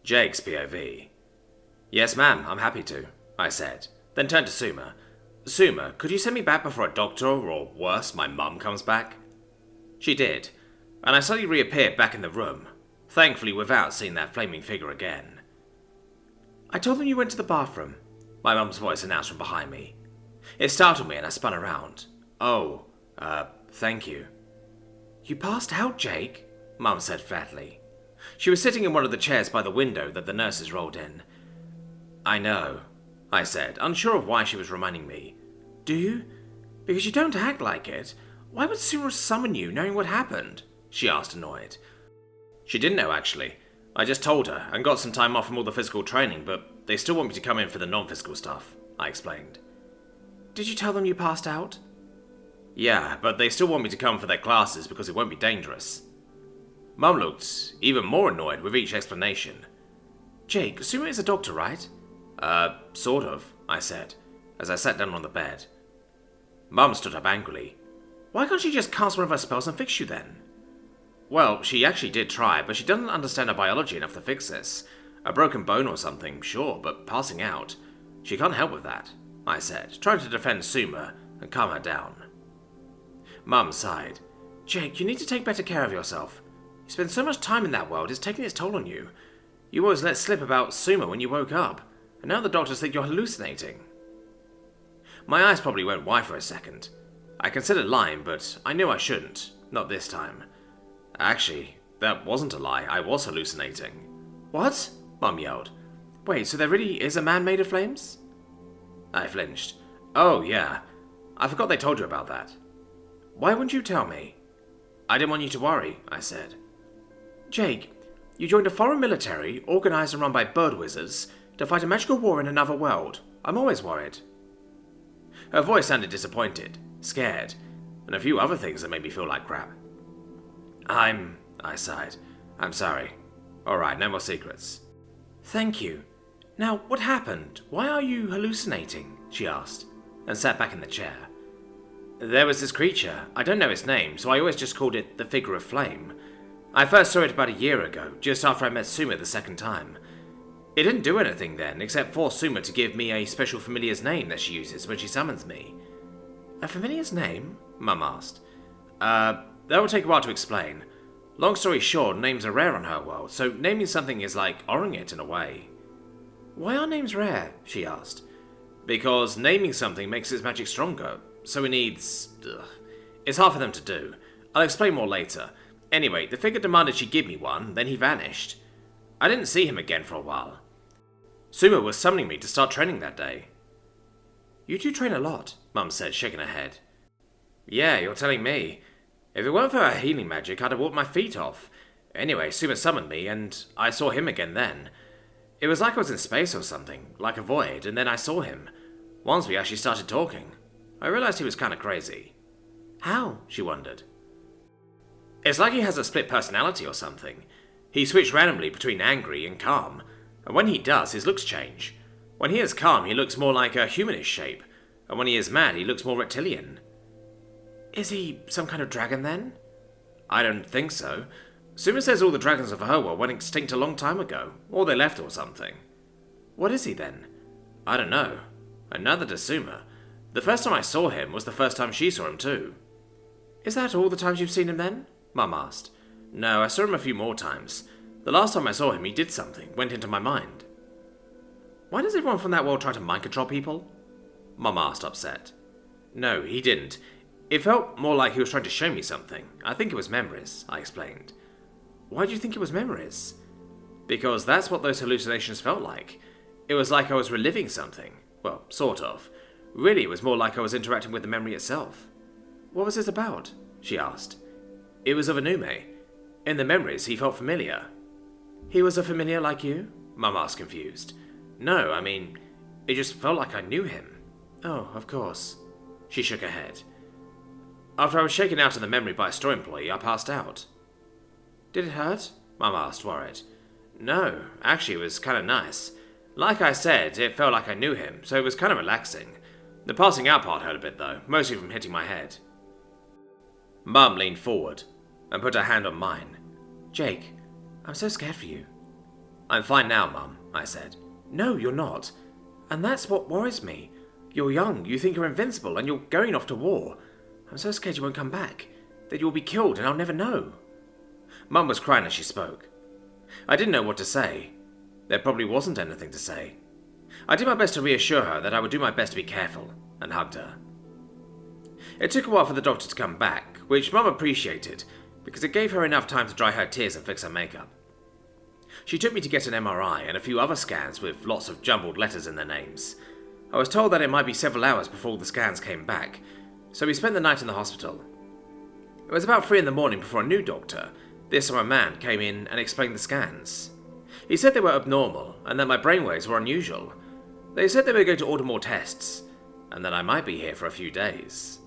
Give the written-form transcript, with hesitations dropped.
Jake's POV. Yes, ma'am, I'm happy to, I said, then turned to Suma. Suma, could you send me back before a doctor, or worse, my mum comes back? She did, and I suddenly reappeared back in the room, thankfully without seeing that flaming figure again. I told them you went to the bathroom, my mum's voice announced from behind me. It startled me and I spun around. Oh, thank you. You passed out, Jake, Mum said flatly. She was sitting in one of the chairs by the window that the nurses rolled in. I know, I said, unsure of why she was reminding me. Do you? Because you don't act like it. Why would Suma summon you, knowing what happened? She asked, annoyed. She didn't know, actually. I just told her, and got some time off from all the physical training, but they still want me to come in for the non-physical stuff, I explained. Did you tell them you passed out? Yeah, but they still want me to come for their classes because it won't be dangerous. Mum looked even more annoyed with each explanation. Jake, Suma is a doctor, right? Sort of, I said, as I sat down on the bed. Mum stood up angrily. Why can't she just cast one of her spells and fix you then? Well, she actually did try, but she doesn't understand her biology enough to fix this. A broken bone or something, sure, but passing out. She can't help with that, I said, trying to defend Suma and calm her down. Mum sighed. Jake, you need to take better care of yourself. You spend so much time in that world, it's taking its toll on you. You always let slip about Suma when you woke up, and now the doctors think you're hallucinating. My eyes probably went wide for a second. I considered lying, but I knew I shouldn't. Not this time. Actually, that wasn't a lie. I was hallucinating. What? Mum yelled. Wait, so there really is a man made of flames? I flinched. Oh, yeah. I forgot they told you about that. Why wouldn't you tell me? I didn't want you to worry, I said. Jake, you joined a foreign military, organized and run by bird wizards, to fight a magical war in another world. I'm always worried. Her voice sounded disappointed, scared, and a few other things that made me feel like crap. I sighed. I'm sorry. Alright, no more secrets. Thank you. Now, what happened? Why are you hallucinating? She asked, and sat back in the chair. There was this creature. I don't know its name, so I always just called it the Figure of Flame. I first saw it about a year ago, just after I met Suma the second time. It didn't do anything then, except force Suma to give me a special familiar's name that she uses when she summons me. A familiar's name? Mum asked. That will take a while to explain. Long story short, names are rare on her world, so naming something is like honoring it in a way. Why are names rare? She asked. Because naming something makes its magic stronger, so it needs... It's hard for them to do. I'll explain more later. Anyway, the figure demanded she give me one, then he vanished. I didn't see him again for a while. Suma was summoning me to start training that day. You do train a lot, Mum said, shaking her head. Yeah, you're telling me. If it weren't for her healing magic, I'd have walked my feet off. Anyway, Suma summoned me, and I saw him again then. It was like I was in space or something, like a void, and then I saw him. Once we actually started talking. I realized he was kind of crazy. How? She wondered. It's like he has a split personality or something. He switched randomly between angry and calm, and when he does, his looks change. When he is calm, he looks more like a humanish shape, and when he is mad, he looks more reptilian. Is he some kind of dragon then? I don't think so. Suma says all the dragons of her world went extinct a long time ago, or they left or something. What is he then? I don't know. And neither does Suma. The first time I saw him was the first time she saw him too. Is that all the times you've seen him then? Mum asked. No, I saw him a few more times. The last time I saw him, he did something, went into my mind. Why does everyone from that world try to mind control people? Mum asked, upset. No, he didn't. It felt more like he was trying to show me something. I think it was memories, I explained. Why do you think it was memories? Because that's what those hallucinations felt like. It was like I was reliving something. Well, sort of. Really, it was more like I was interacting with the memory itself. What was it about? She asked. It was of Anume. In the memories, he felt familiar. He was a familiar like you? Mum asked, confused. No, I mean, it just felt like I knew him. Oh, of course. She shook her head. After I was shaken out of the memory by a store employee, I passed out. Did it hurt? Mum asked, worried. No, actually it was kind of nice. Like I said, it felt like I knew him, so it was kind of relaxing. The passing out part hurt a bit though, mostly from hitting my head. Mum leaned forward and put her hand on mine. Jake, I'm so scared for you. I'm fine now, Mum, I said. No, you're not. And that's what worries me. You're young, you think you're invincible, and you're going off to war. I'm so scared you won't come back. That you'll be killed and I'll never know. Mum was crying as she spoke. I didn't know what to say. There probably wasn't anything to say. I did my best to reassure her that I would do my best to be careful, and hugged her. It took a while for the doctor to come back, which Mum appreciated, because it gave her enough time to dry her tears and fix her makeup. She took me to get an MRI and a few other scans with lots of jumbled letters in their names. I was told that it might be several hours before the scans came back, so we spent the night in the hospital. It was about 3 in the morning before a new doctor, this time a man, came in and explained the scans. He said they were abnormal and that my brainwaves were unusual. They said they were going to order more tests, and that I might be here for a few days.